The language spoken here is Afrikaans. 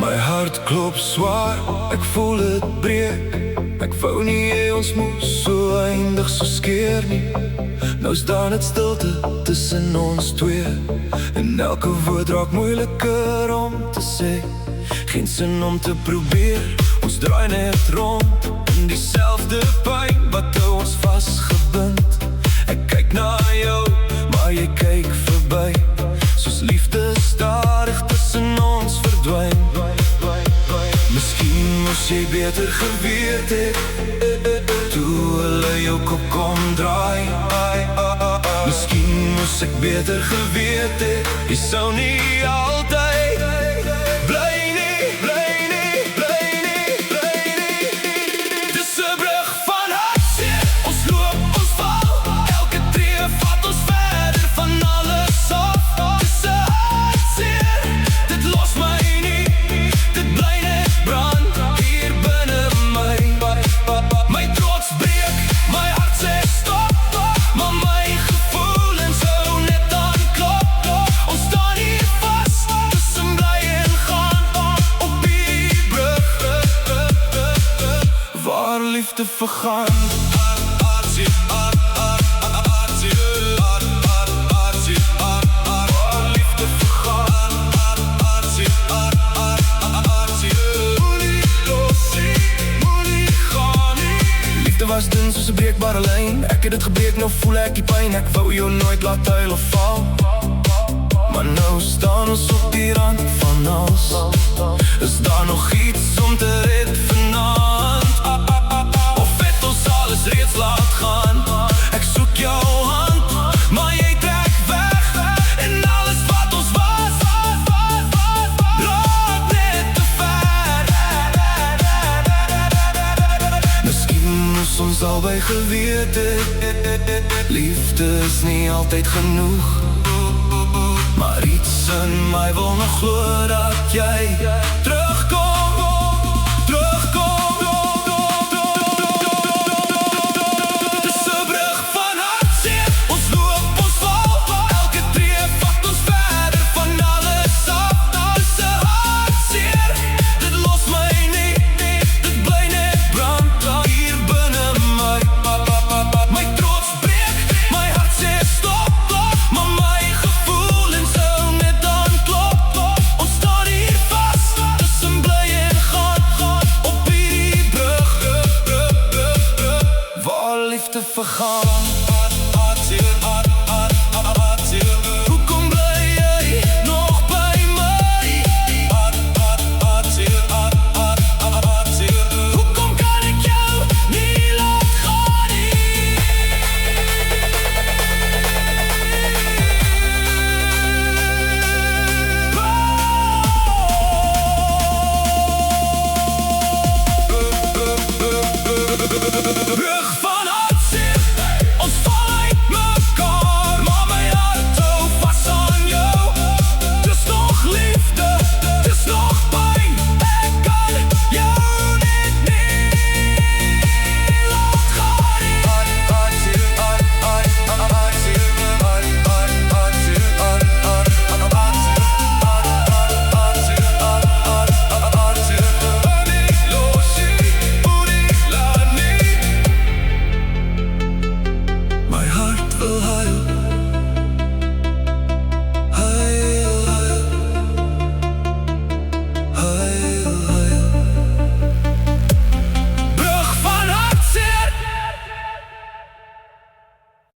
My hart klop zwaar, ek voel het breek. Ek wou nie hê ons moes so eindig so skeer nie. Nou's daar net stilte tussen ons twee, en elke woord raak moeiliker om te sê. Geen sin om te probeer, ons draai net rond in dieselfde pyn wat hou ons vasgebind. Ek kyk na jou, maar jy kyk verby, soos liefde stadig tussen ons verdwyn. Miskien moes jy beter geweet het, toe hulle jou kop kom draai. Miskien moes ek beter geweet het, jy sou nie altyd bly nie, bly nie, bly nie, bly nie. Dis 'n brug van hartseer, ons loop, ons val, elke tree vat ons verder van alles af. Dis 'n hartseer, dit los my nie, dit bly net brand hier binne my. My trots breek, my hart sê stop, maar my gevoelens hou net aan klop. Ons staan hier vas, tussen bly en gaan, op die brug waar liefde vergaan. Was dun soos 'n breekbare lyn. Ek het dit gebreek, nou voel ek die pyn. Ek wou jou nooit laat huil of val, maar nou staan ons op die rand van alles. Is daar nog iets om te red vanaand? Of het ons alles reeds laat gaan? Ek soek jou hand, maar jy trek weg, en alles wat ons was, raak net te ver. Miskien moes ons albei geweet het, liefde is nie altyd genoeg, maar iets in my wil nog glo dat jy